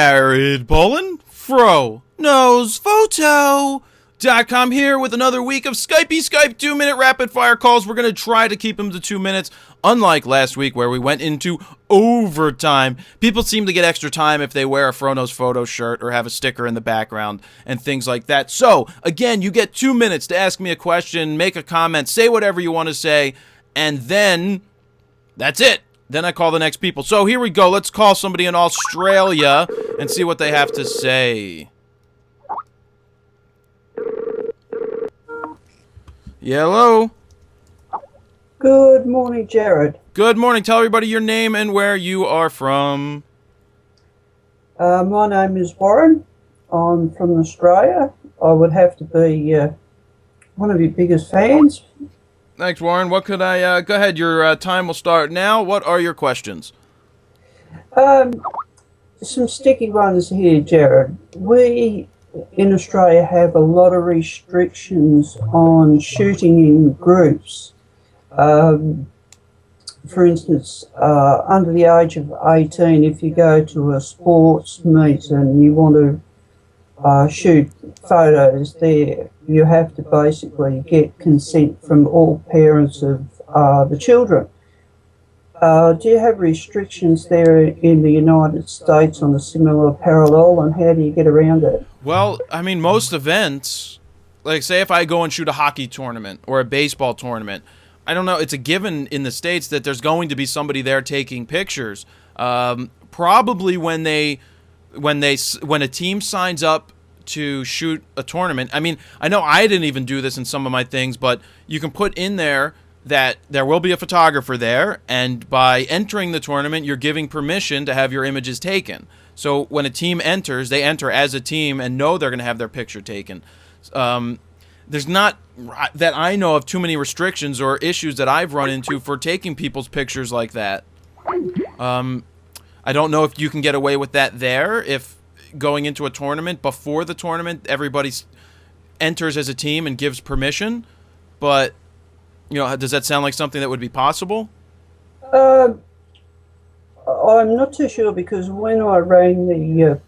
Jared Bolin, FroKnowsPhoto.com here with another week of Skype 2-minute rapid fire calls. We're going to try to keep them to 2 minutes, unlike last week where we went into overtime. People seem to get extra time if they wear a FroKnowsPhoto shirt or have a sticker in the background and things like that. So, again, you get 2 minutes to ask me a question, make a comment, say whatever you want to say, and then that's it. Then I call the next people. So here we go. Let's call somebody in Australia and see what they have to say. Yeah, hello. Good morning, Jared. Good morning. Tell everybody your name and where you are from. My name is Warren. I'm from Australia. I would have to be one of your biggest fans. Thanks, Warren. What could I... go ahead. Your time will start now. What are your questions? Some sticky ones here, Jared. We in Australia have a lot of restrictions on shooting in groups. For instance, under the age of 18, if you go to a sports meet and you want to shoot photos there, you have to basically get consent from all parents of the children. Do you have restrictions there in the United States on a similar parallel, and how do you get around it? Well, I mean, most events, like say if I go and shoot a hockey tournament or a baseball tournament, I don't know, it's a given in the States that there's going to be somebody there taking pictures. Probably when a team signs up to shoot a tournament. I mean, I know I didn't even do this in some of my things, but you can put in there that there will be a photographer there, and by entering the tournament, you're giving permission to have your images taken. So when a team enters, they enter as a team and know they're going to have their picture taken. There's not, that I know of, too many restrictions or issues that I've run into for taking people's pictures like that. I don't know if you can get away with that there, if going into a tournament, before the tournament, everybody enters as a team and gives permission. But, you know, does that sound like something that would be possible? I'm not too sure, because when I rang the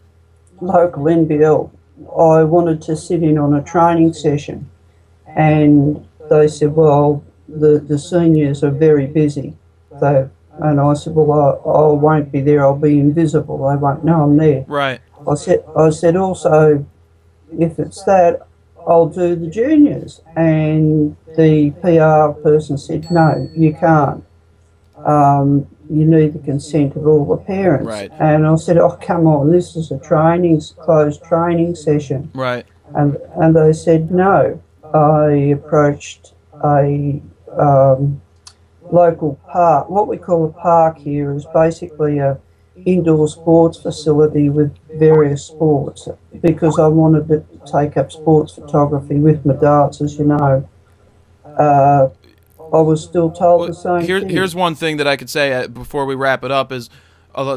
local NBL, I wanted to sit in on a training session, and they said, well, the seniors are very busy. And I said, well, I won't be there, I'll be invisible, they won't know I'm there. Right. I said also, if it's that, I'll do the juniors. And the PR person said, no, you can't. You need the consent of all the parents. Right. And I said, oh, come on, this is a closed training session. Right. And they said no. I approached a local park. What we call a park here is basically a indoor sports facility with various sports, because I wanted to take up sports photography with my darts, as you know. I was still told the same thing. Here's one thing that I could say before we wrap it up is,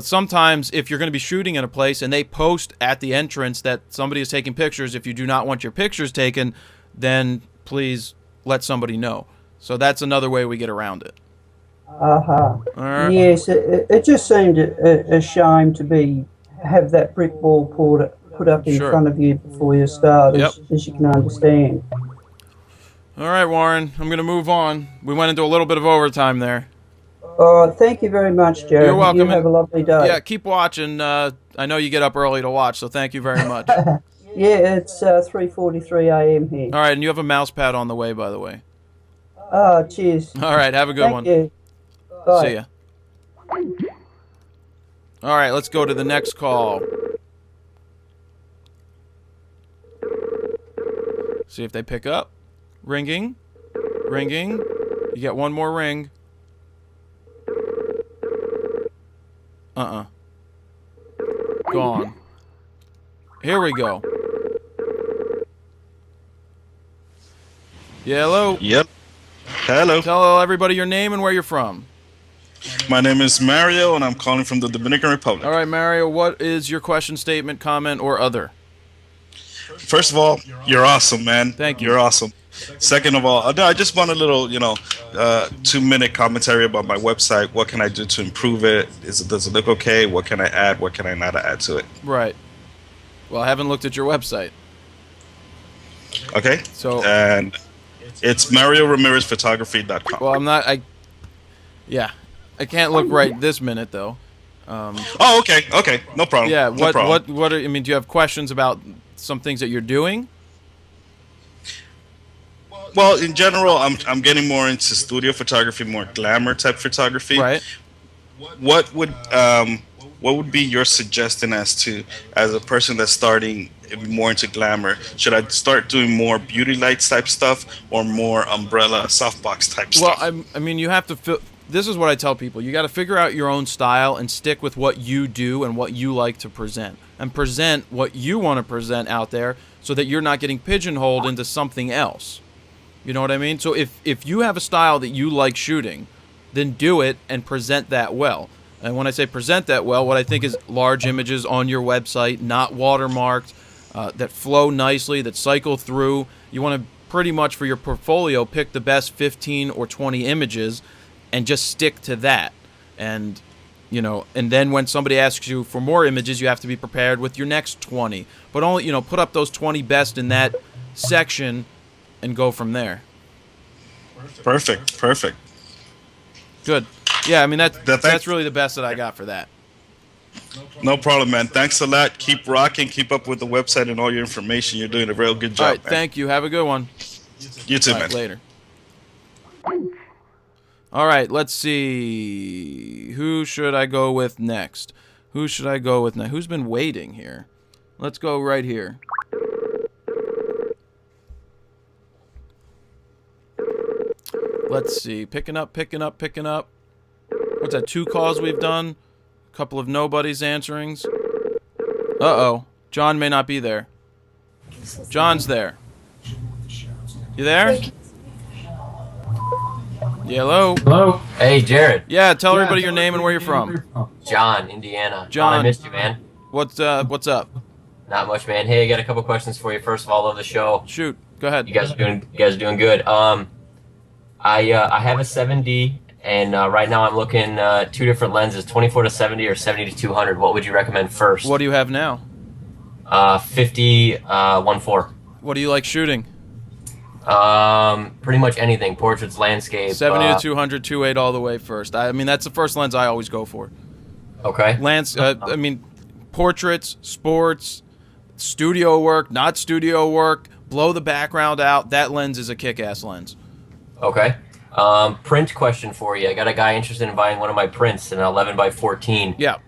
sometimes if you're going to be shooting in a place and they post at the entrance that somebody is taking pictures, if you do not want your pictures taken, then please let somebody know. So that's another way we get around it. All right. Yes, it just seemed a shame to have that brick wall put up in front of you before you start, as you can understand. All right, Warren, I'm going to move on. We went into a little bit of overtime there. Thank you very much, Jared. You're welcome. You have a lovely day. Yeah, keep watching. I know you get up early to watch, so thank you very much. Yeah, it's 3:43 a.m. here. All right, and you have a mouse pad on the way, by the way. Cheers. All right, have a good one. Thank you. Bye. See ya. All right, let's go to the next call. See if they pick up. Ringing. Ringing. You get one more ring. Gone. Here we go. Yeah, hello? Yep. Hello. Tell everybody your name and where you're from. My name is Mario, and I'm calling from the Dominican Republic. All right, Mario, what is your question, statement, comment, or other? First of all, you're awesome, man. Thank you. You're awesome. Second of all, I just want a little, 2-minute commentary about my website. What can I do to improve it? Does it look okay? What can I add? What can I not add to it? Right. Well, I haven't looked at your website. Okay. So, and it's MarioRamirezPhotography.com. well, I'm not. Yeah, I can't look right this minute though. Oh, okay. Okay. No problem. Yeah. No problem. What? I mean, do you have questions about some things that you're doing? Well, in general, I'm getting more into studio photography, more glamour type photography. Right. What would be your suggestion as a person that's starting more into glamour? Should I start doing more beauty lights type stuff or more umbrella softbox type stuff? Well, I mean, you have to. This is what I tell people: you got to figure out your own style and stick with what you do and what you like to present, and present what you want to present out there, so that you're not getting pigeonholed into something else. You know what I mean? So if you have a style that you like shooting, then do it and present that well. And when I say present that well, what I think is large images on your website, not watermarked, that flow nicely, that cycle through. You want to pretty much, for your portfolio, pick the best 15 or 20 images and just stick to that. And, you know, and then when somebody asks you for more images, you have to be prepared with your next 20. But only, you know, put up those 20 best in that section and go from there. Perfect. Good. Yeah, I mean, that's really the best that I got for that. No problem, man. Thanks a lot. Keep rocking. Keep up with the website and all your information. You're doing a real good job, All right, man. thank you. Have a good one. You too, man. Later. All right, let's see. Who should I go with next? Who's been waiting here? Let's go right here. Let's see. Picking up. What's that, 2 calls we've done? A couple of nobodies answerings. Uh-oh. John may not be there. John's there. You there? Yeah, hello? Hello? Hey, Jared. Yeah, tell everybody your name and where you're from. John, Indiana. John. I missed you, man. What's up? Not much, man. Hey, I got a couple questions for you. First of all, love the show. Shoot. Go ahead. You guys are doing good. I have a 7D, and right now I'm looking 2 different lenses, 24 to 70 or 70 to 200. What would you recommend first? What do you have now? 50 1.4. What do you like shooting? Pretty much anything. Portraits, landscape. 70 to 200, 2.8 all the way first. I mean, that's the first lens I always go for. Okay. I mean, portraits, sports, studio work, not studio work, blow the background out. That lens is a kick-ass lens. Okay. Print question for you. I got a guy interested in buying one of my prints, an 11 by 14. Yeah.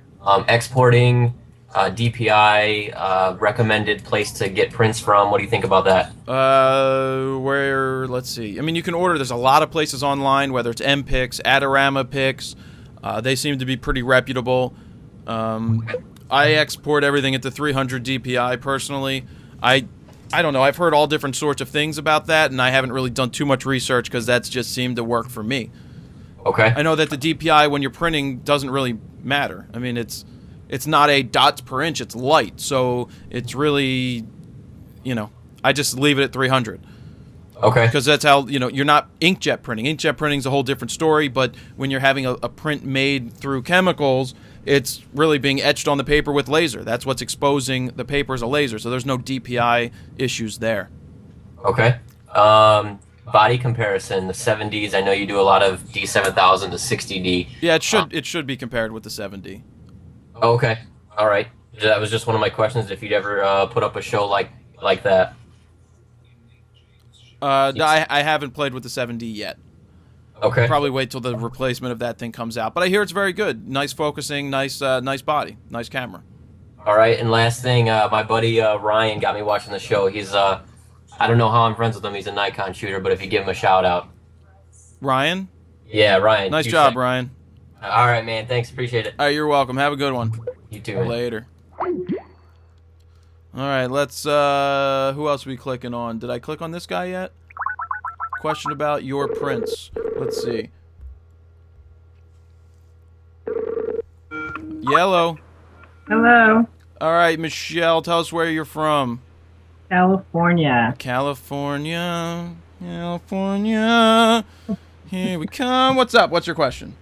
Exporting, DPI, recommended place to get prints from. What do you think about that? Let's see. I mean, you can order. There's a lot of places online, whether it's MPix, Adorama Pix. They seem to be pretty reputable. I export everything at the 300 DPI personally. I don't know. I've heard all different sorts of things about that, and I haven't really done too much research because that's just seemed to work for me. Okay. I know that the DPI, when you're printing, doesn't really matter. I mean, it's not a dots per inch. It's light, so it's really, you know, I just leave it at 300. Okay. Because that's how, you know, you're not inkjet printing. Inkjet printing is a whole different story, but when you're having a print made through chemicals, it's really being etched on the paper with laser. That's what's exposing the paper as a laser, so there's no DPI issues there. Okay. Body comparison, the 7Ds, I know you do a lot of D7000 to 60D. Yeah, it should be compared with the 7D. Okay. All right. That was just one of my questions, if you'd ever put up a show like that. I haven't played with the 7D yet. Okay. Probably wait till the replacement of that thing comes out. But I hear it's very good. Nice focusing, nice body, nice camera. All right, and last thing, my buddy Ryan got me watching the show. He's I don't know how I'm friends with him. He's a Nikon shooter, but if you give him a shout out. Ryan? Yeah, Ryan. Nice job, Ryan. All right, man. Thanks. Appreciate it. All right, you're welcome. Have a good one. You too, man. Later. All right, let's, who else are we clicking on? Did I click on this guy yet? Question about your prints. Let's see. Yellow. Hello. All right, Michelle, tell us where you're from. California. California. Here we come. What's up? What's your question?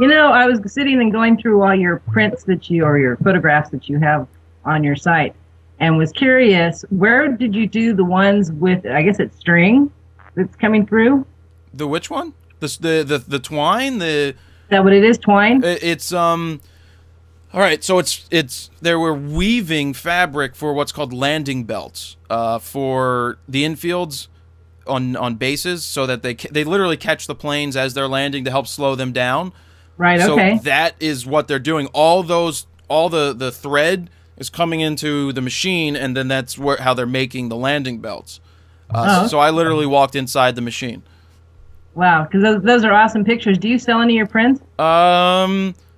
You know, I was sitting and going through all your prints or your photographs that you have on your site, and was curious, where did you do the ones with, I guess it's string that's coming through? The which one? The twine? Is that what it is, twine? It's all right, so they were weaving fabric for what's called landing belts for the infields on bases, so that they literally catch the planes as they're landing to help slow them down. Right, okay. So that is what they're doing. All the thread is coming into the machine, and then that's how they're making the landing belts. So I literally walked inside the machine. Wow, because those are awesome pictures. Do you sell any of your prints?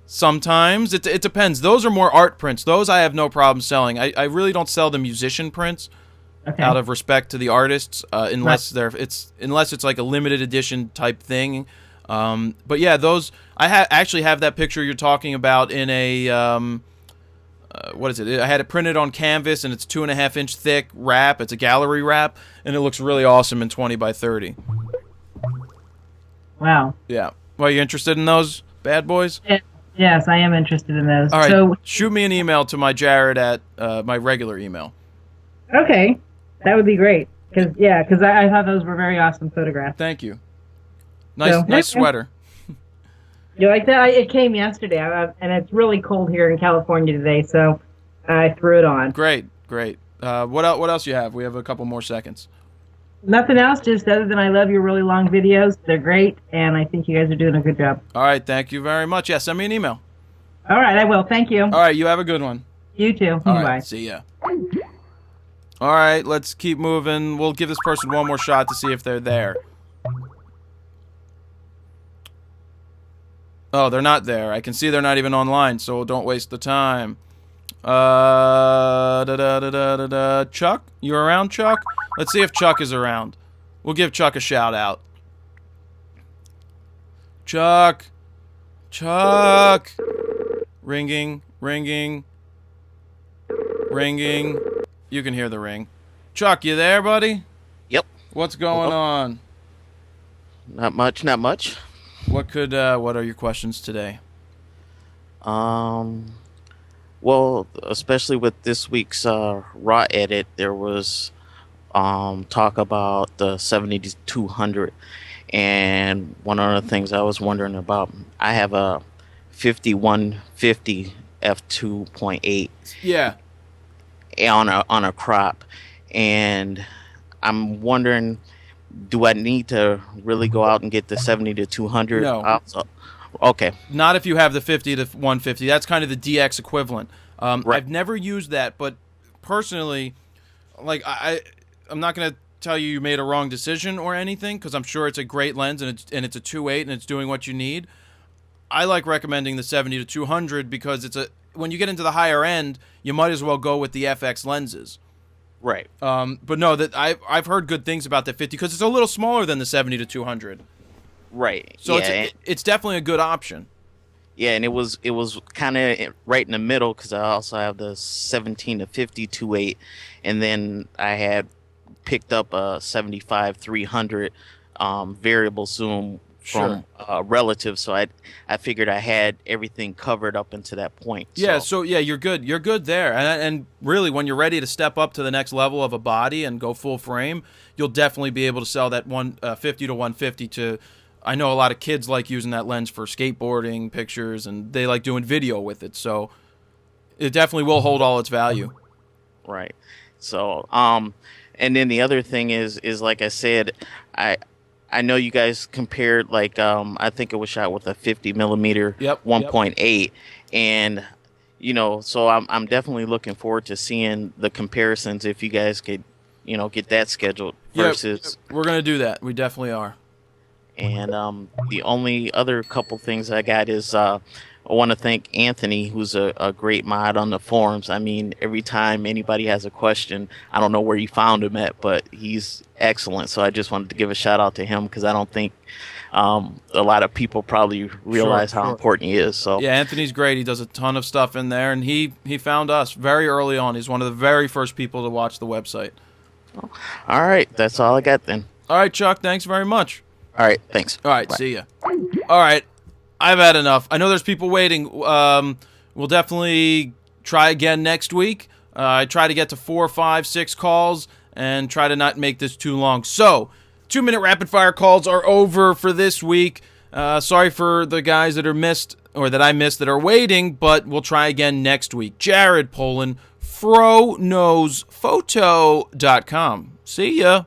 Sometimes. It depends. Those are more art prints. Those I have no problem selling. I really don't sell the musician prints out of respect to the artists, unless it's like a limited edition type thing. But yeah, those I actually have that picture you're talking about in a what is it? I had it printed on canvas, and it's 2.5-inch thick wrap. It's a gallery wrap, and it looks really awesome in 20 by 30. Wow. Yeah. Well, you interested in those bad boys? Yes, I am interested in those. All right. So, shoot me an email to my Jared at my regular email. Okay, that would be great. Because I thought those were very awesome photographs. Thank you. Nice sweater. You like that? It came yesterday, and it's really cold here in California today, so I threw it on. Great. What else you have? We have a couple more seconds. Nothing else, just other than I love your really long videos. They're great, and I think you guys are doing a good job. All right, thank you very much. Yeah, send me an email. All right, I will. Thank you. All right, you have a good one. You too. All Bye. right, see ya. All right, let's keep moving. We'll give this person one more shot to see if they're there. Oh, they're not there. I can see they're not even online, so don't waste the time. Chuck? You around, Chuck? Let's see if Chuck is around. We'll give Chuck a shout out. Chuck. Ringing. You can hear the ring. Chuck, you there, buddy? Yep. What's going on? Not much. What are your questions today? Well, especially with this week's Raw edit, there was talk about the 7200, and one of the things I was wondering about, I have a 5150 f2.8. Yeah. On a crop, and I'm wondering, do I need to really go out and get the 70-200? No. Okay. Not if you have the 50-150. That's kind of the DX equivalent. Right. I've never used that, but personally, like I'm not going to tell you made a wrong decision or anything, because I'm sure it's a great lens, and it's a 2.8 and it's doing what you need. I like recommending the 70-200 because when you get into the higher end, you might as well go with the FX lenses. Right. But no, that I've heard good things about the 50 because it's a little smaller than the 70-200. Right. So yeah, it's definitely a good option. Yeah, and it was kind of right in the middle, because I also have the 17-50 2.8, and then I had picked up a 75-300 variable zoom from relative, so I figured I had everything covered up into that point. Yeah, so yeah, you're good. You're good there. And really, when you're ready to step up to the next level of a body and go full frame, you'll definitely be able to sell that 50-150 to. I know a lot of kids like using that lens for skateboarding pictures, and they like doing video with it. So it definitely will hold all its value. Right. So and then the other thing is like I said, I know you guys compared, like, I think it was shot with a 50 millimeter 1.8, and so I'm definitely looking forward to seeing the comparisons if you guys could get that scheduled versus. Yeah, we're gonna do that. We definitely are. And the only other couple things I got is I want to thank Anthony, who's a great mod on the forums. I mean, every time anybody has a question, I don't know where you found him at, but he's excellent. So I just wanted to give a shout out to him, because I don't think a lot of people probably realize how important he is. So yeah, Anthony's great. He does a ton of stuff in there, and he found us very early on. He's one of the very first people to watch the website. All right, that's all I got then. All right, Chuck, thanks very much. All right, thanks. All right, Bye. see ya. All right, I've had enough. I know there's people waiting. We'll definitely try again next week. I try to get to 4, 5, 6 calls and try to not make this too long. So, 2-minute rapid fire calls are over for this week. Sorry for the guys that are missed or that I missed that are waiting, but we'll try again next week. Jared Poland, FroKnowsPhoto.com. See ya.